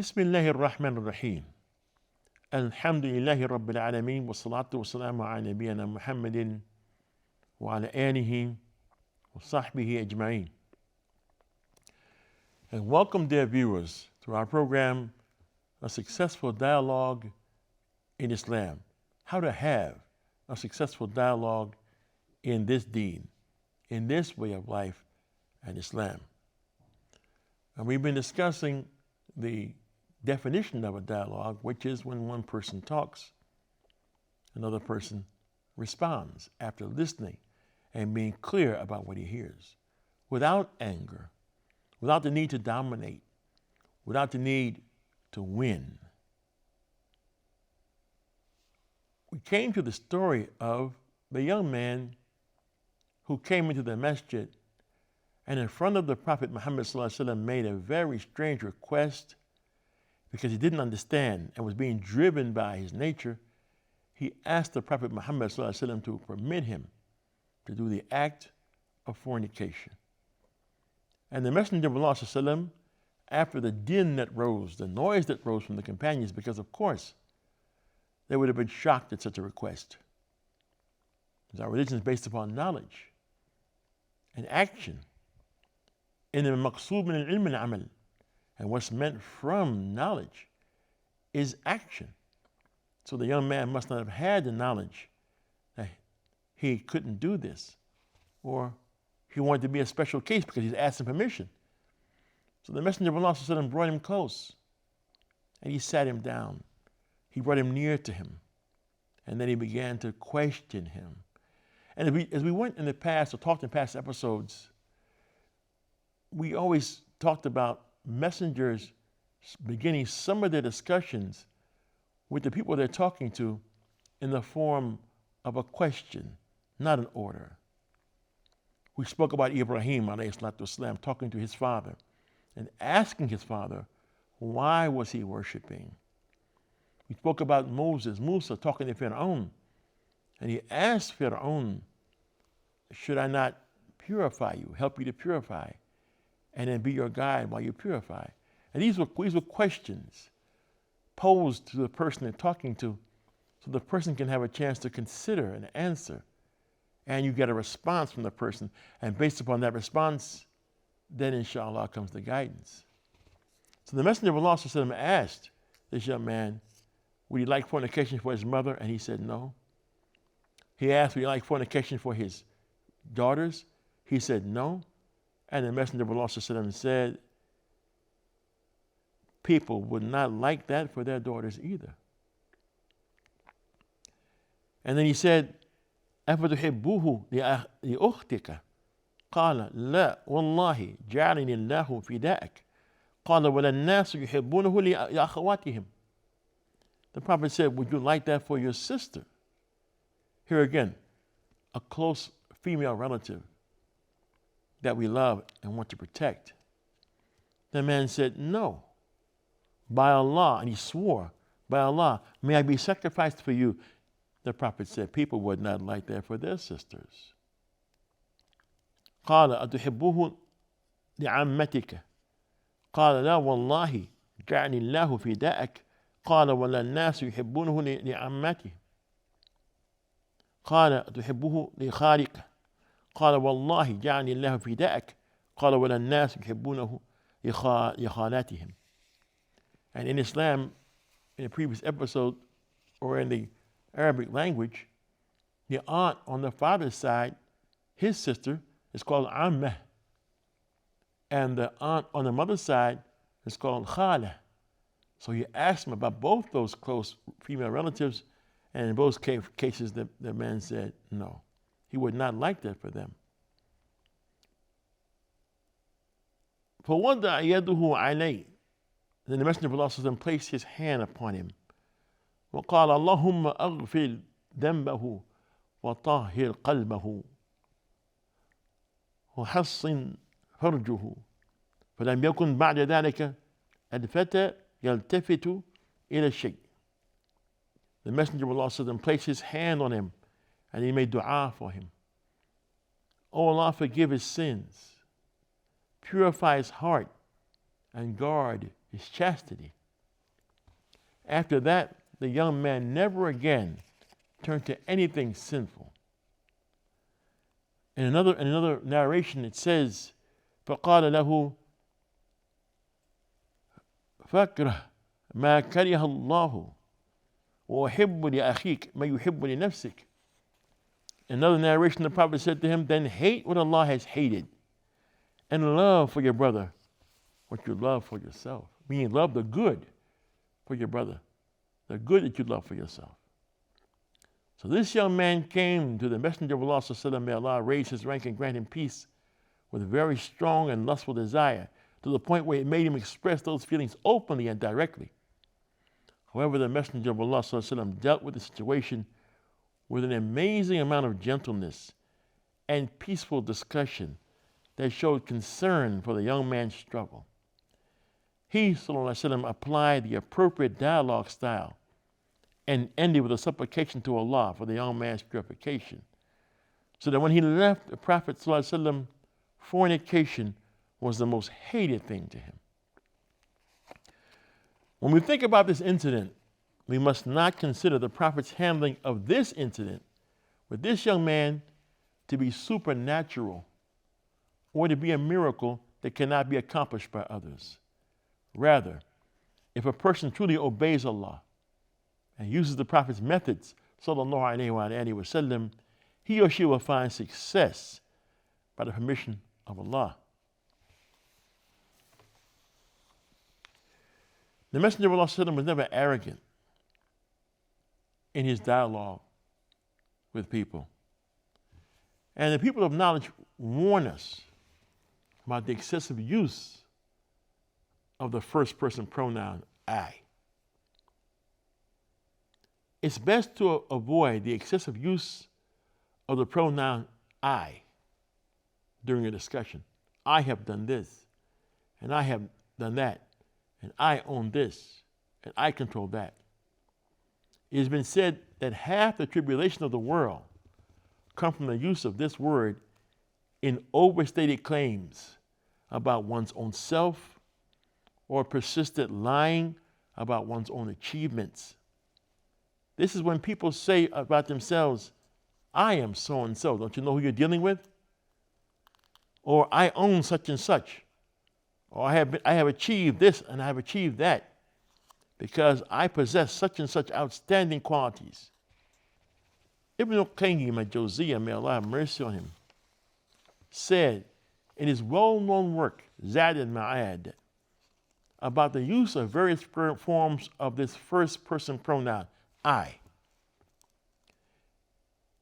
بسم الله الرحمن الرحيم الحمد لله رب العالمين والصلاة والسلام على نبينا محمد وعلى آله وصحبه أجمعين. And welcome, dear viewers, to our program, A Successful Dialogue in Islam. How to have a successful dialogue in this deen, in this way of life and Islam. And we've been discussing the definition of a dialogue, which is when one person talks, another person responds after listening and being clear about what he hears, without anger, without the need to dominate, without the need to win. We came to the story of the young man who came into the masjid and in front of the Prophet Muhammad made a very strange request because he didn't understand and was being driven by his nature. He asked the Prophet Muhammad to permit him to do the act of fornication. And the Messenger of Allah, after the din that rose, the noise that rose from the companions, because of course they would have been shocked at such a request. Because our religion is based upon knowledge and action. In the maqsood min al-ilm al-amal, and what's meant from knowledge is action. So the young man must not have had the knowledge that he couldn't do this, or he wanted to be a special case because he's asking permission. So the Messenger of Allah brought him close, and he sat him down. He brought him near to him, and then he began to question him. And as we went in the past, or talked in past episodes, we always talked about messengers beginning some of their discussions with the people they're talking to in the form of a question, not an order. We spoke about Ibrahim والسلام, talking to his father and asking his father, why was he worshiping? We spoke about Musa talking to Fir'aun, and he asked Fir'aun, should I not purify you, help you to purify, and then be your guide while you purify? And these were questions posed to the person they're talking to, so the person can have a chance to consider and answer. And you get a response from the person. And based upon that response, then inshallah comes the guidance. So the Messenger of Allah asked this young man, would he like fornication for his mother? And he said no. He asked, would he like fornication for his daughters? He said no. And the Messenger of Allah said, people would not like that for their daughters either. And then he said, أفتحبوه لأختك؟ قال لا والله جعلني الله فداءك. قال ولا الناس يحبونه لأخواتهم. The Prophet said, would you like that for your sister? Here again, a close female relative that we love and want to protect. The man said, no. By Allah, and he swore, by Allah, may I be sacrificed for you. The Prophet said, people would not like that for their sisters. قال أتحبوه لعمتك؟ قال لا والله جعلني الله فداءك. قال ولا الناس يحبونه لعمته. قال أتحبوه لخالك؟ قال والله جعلني الله فداءك. قال ولا الناس يحبونه لخالاتهم. And in Islam, in a previous episode, or in the Arabic language, the aunt on the father's side, his sister, is called Ammah. And the aunt on the mother's side is called Khala. So he asked him about both those close female relatives, and in both cases, the man said no. He would not like that for them. فَوَضَعَ يَدُهُ عَلَيْهِ. Then the Messenger of Allah placed his hand upon him. وَقَالَ اللَّهُمَّ أَغْفِرْ ذَنْبَهُ وَطَهِّرْ قَلْبَهُ وَحَصِّنْ فَرْجُهُ. فَلَمْ يَكُنْ بَعْدَ ذَلِكَ الْفَتَى يَلْتَفِتُ إِلَى الشَّيْءِ. The Messenger of Allah placed his hand on him, and he made dua for him. Oh Allah, forgive his sins, purify his heart, and guard his chastity. After that, the young man never again turned to anything sinful. In another narration, it says, فَقَالَ لَهُ فَكْرَهْ مَا كَرِهَ اللَّهُ وَأُحِبُّ لِأَخِيكَ مَا يُحِبُّ لِنَفْسِكَ. In another narration, the Prophet said to him, then hate what Allah has hated, and love for your brother what you love for yourself. Meaning love the good for your brother, the good that you love for yourself. So this young man came to the Messenger of Allah, may Allah raise his rank and grant him peace, with a very strong and lustful desire, to the point where it made him express those feelings openly and directly. However, the Messenger of Allah dealt with the situation with an amazing amount of gentleness and peaceful discussion that showed concern for the young man's struggle. He applied the appropriate dialogue style and ended with a supplication to Allah for the young man's purification, so that when he left, the Prophet fornication was the most hated thing to him. When we think about this incident, we must not consider the Prophet's handling of this incident with this young man to be supernatural or to be a miracle that cannot be accomplished by others. Rather, if a person truly obeys Allah and uses the Prophet's methods, sallallahu alaihi wasallam, he or she will find success by the permission of Allah. The Messenger of Allah was never arrogant in his dialogue with people. And the people of knowledge warn us about the excessive use of the first person pronoun I. It's best to avoid the excessive use of the pronoun I during a discussion. I have done this, and I have done that, and I own this, and I control that. It has been said that half the tribulation of the world come from the use of this word in overstated claims about one's own self or persistent lying about one's own achievements. This is when people say about themselves, I am so and so. Don't you know who you're dealing with? Or I own such and such. Or I have achieved this and I have achieved that because I possess such and such outstanding qualities. Ibn al-Qayyim al-Jawziyah, may Allah have mercy on him, said in his well-known work, Zad al-Ma'ad, about the use of various forms of this first-person pronoun, I.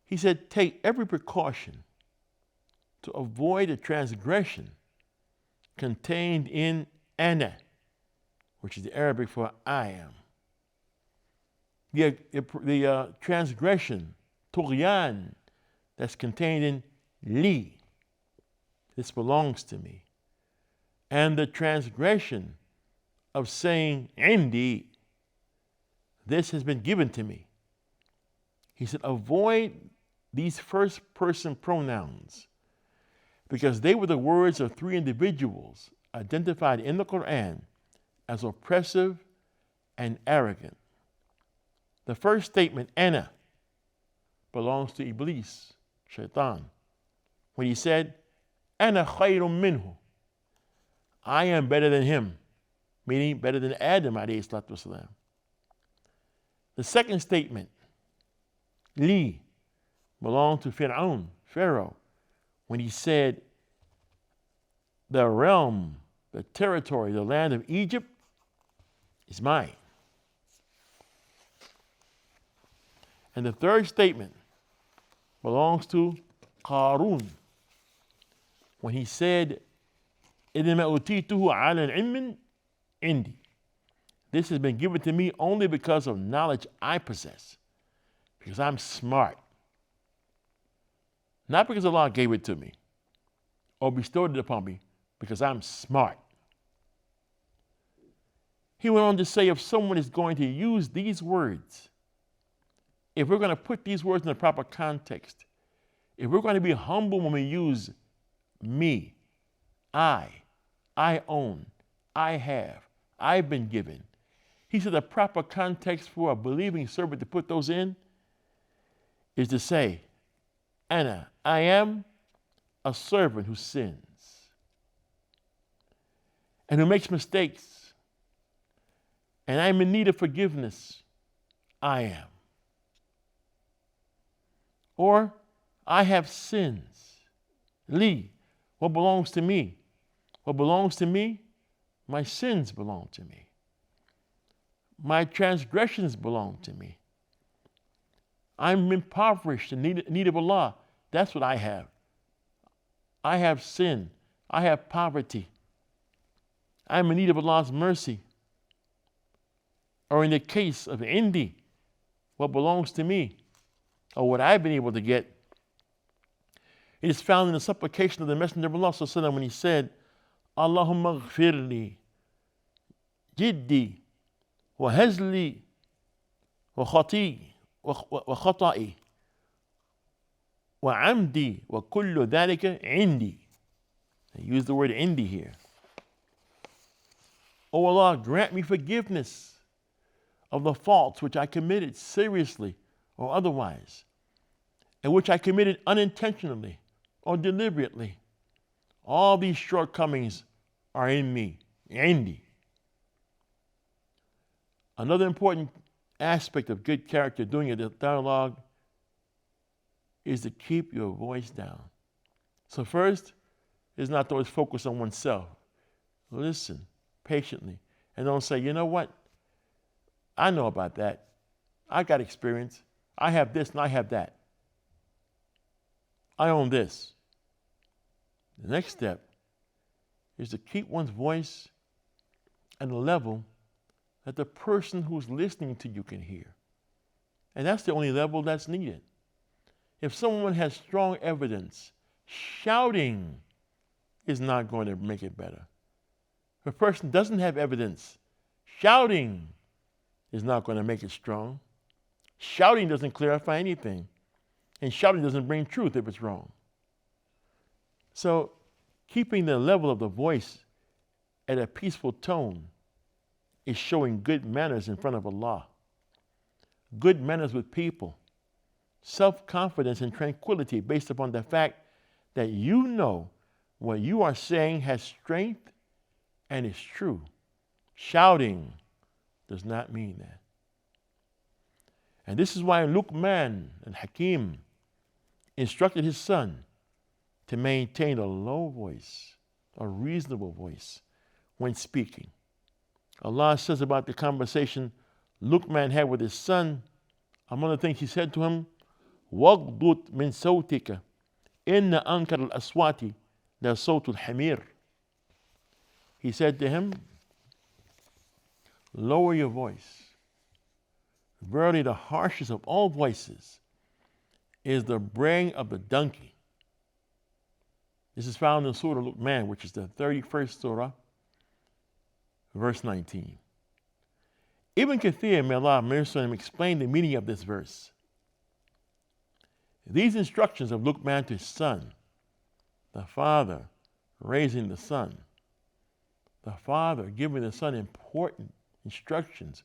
He said, take every precaution to avoid a transgression contained in ana, which is the Arabic for I am. The transgression, tughyan, that's contained in li, this belongs to me. And the transgression of saying indi, this has been given to me. He said, avoid these first person pronouns because they were the words of three individuals identified in the Quran as oppressive and arrogant. The first statement, ana, belongs to Iblis, Shaitan, when he said, ana khayrun minhu, I am better than him, meaning better than Adam alayhi salatu wasalam. The second statement, li, belonged to Fir'aun, Pharaoh, when he said, the realm, the territory, the land of Egypt is mine. And the third statement belongs to Qarun, when he said, إِنَّمَا أُوتِيتُهُ عَلَى الْعِلْمٍ عِنْدِي. This has been given to me only because of knowledge I possess, because I'm smart. Not because Allah gave it to me or bestowed it upon me, because I'm smart. He went on to say, if someone is going to use these words, if we're going to put these words in the proper context, if we're going to be humble when we use me, I own, I have, I've been given, He said the proper context for a believing servant to put those in is to say, Anna, I am a servant who sins and who makes mistakes, and I'm in need of forgiveness. I am. Or, I have sins. Li, what belongs to me? What belongs to me? My sins belong to me. My transgressions belong to me. I'm impoverished and need of Allah. That's what I have. I have sin. I have poverty. I'm in need of Allah's mercy. Or in the case of Indi, what belongs to me, or what I've been able to get, it is found in the supplication of the Messenger of Allah sallallahu alaihi wasallam when he said, Allahumma ghfirli, jiddi, wa hazli, wa khata'i, wa amdi, wa kullu dhalika indi. I use the word indi here. O Allah, grant me forgiveness of the faults which I committed seriously or otherwise, and which I committed unintentionally or deliberately. All these shortcomings are in me, indi. Another important aspect of good character during a dialogue is to keep your voice down. So first is not to always focus on oneself. Listen patiently and don't say, you know what? I know about that. I got experience. I have this and I have that. I own this. The next step is to keep one's voice at a level that the person who's listening to you can hear. And that's the only level that's needed. If someone has strong evidence, shouting is not going to make it better. If a person doesn't have evidence, shouting is not going to make it strong. Shouting doesn't clarify anything. And shouting doesn't bring truth if it's wrong. So, keeping the level of the voice at a peaceful tone is showing good manners in front of Allah, good manners with people, self-confidence and tranquility based upon the fact that you know what you are saying has strength and is true. Shouting does not mean that. And this is why Luqman and Hakim instructed his son to maintain a low voice, a reasonable voice when speaking. Allah says about the conversation Luqman had with his son, among the things he said to him, وَاغْضُضْ مِنْ صَوْتِكَ إِنَّ أَنْكَرَ الْأَصْوَاتِ لَصَوْتُ الْحَمِيرِ. He said to him, lower your voice. Verily the harshest of all voices is the braying of the donkey. This is found in Surah Luqman, which is the 31st Surah, verse 19. Ibn Kathir, may Allah have mercy on him, explained the meaning of this verse. These instructions of Luqman to his son, the father raising the son, the father giving the son important instructions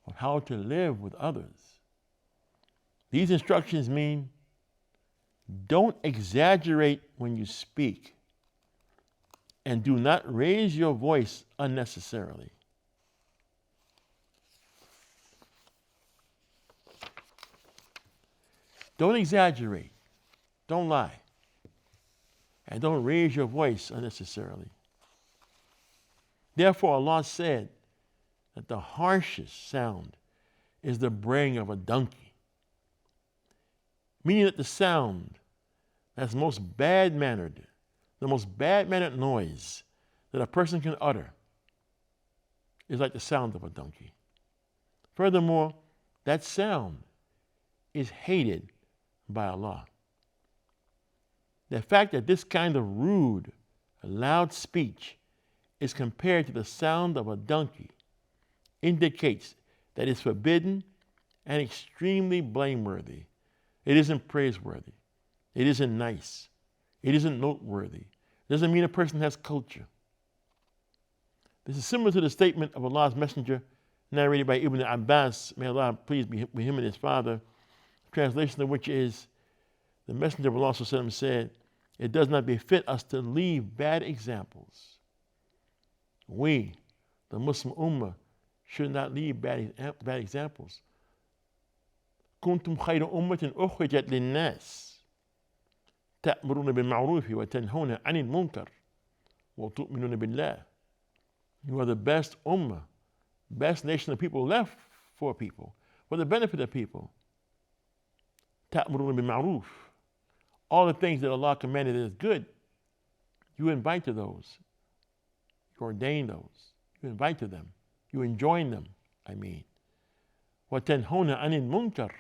on how to live with others. These instructions mean don't exaggerate when you speak, and do not raise your voice unnecessarily. Don't exaggerate. Don't lie. And don't raise your voice unnecessarily. Therefore, Allah said that the harshest sound is the braying of a donkey, meaning that the sound that's most bad-mannered, the most bad-mannered noise that a person can utter is like the sound of a donkey. Furthermore, that sound is hated by Allah. The fact that this kind of rude, loud speech is compared to the sound of a donkey indicates that it's forbidden and extremely blameworthy. It isn't praiseworthy. It isn't nice. It isn't noteworthy. It doesn't mean a person has culture. This is similar to the statement of Allah's Messenger narrated by Ibn Abbas, may Allah please be with him and his father, translation of which is, the Messenger of Allah said, it does not befit us to leave bad examples. We, the Muslim Ummah, should not leave bad examples. كنتم خير أمة أخرجت للناس تأمرون بالمعروف وتنهون عن المنكر وتؤمنون بالله. You are the best ummah, best nation of people left for people, for the benefit of people. تأمرون بالمعروف. All the things that Allah commanded is good, you invite to those. You ordain those. You invite to them. You enjoin them, وَتَنْهُونَ عَنِ الْمُنْكَرِ.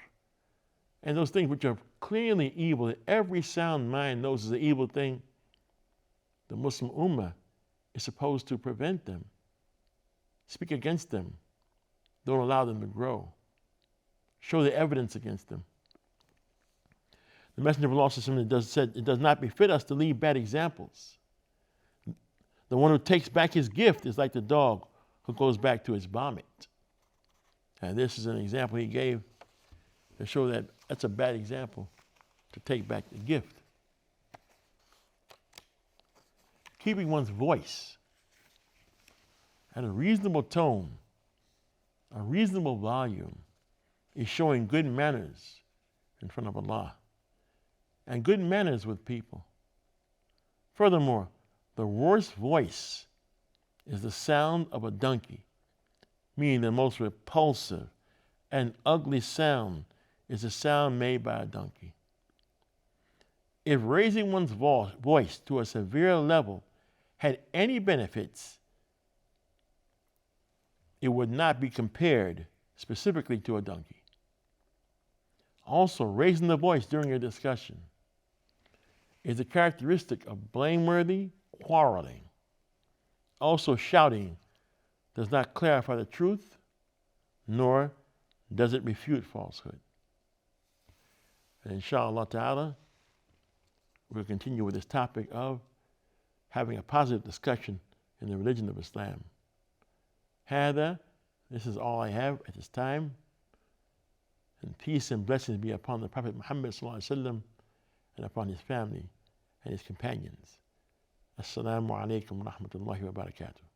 And those things which are clearly evil, that every sound mind knows is an evil thing, the Muslim Ummah is supposed to prevent them, speak against them, don't allow them to grow, show the evidence against them. The Messenger of Allah said, it does not befit us to leave bad examples. The one who takes back his gift is like the dog who goes back to his vomit. And this is an example he gave to show that that's a bad example, to take back the gift. Keeping one's voice at a reasonable tone, a reasonable volume, is showing good manners in front of Allah and good manners with people. Furthermore, the worst voice is the sound of a donkey, meaning the most repulsive and ugly sound is the sound made by a donkey. If raising one's voice to a severe level had any benefits, it would not be compared specifically to a donkey. Also, raising the voice during a discussion is a characteristic of blameworthy quarreling. Also, shouting does not clarify the truth, nor does it refute falsehood. And inshallah ta'ala, we'll continue with this topic of having a positive discussion in the religion of Islam. Hada, this is all I have at this time. And peace and blessings be upon the Prophet Muhammad ﷺ and upon his family and his companions. Assalamu alaikum wa rahmatullahi wa barakatuh.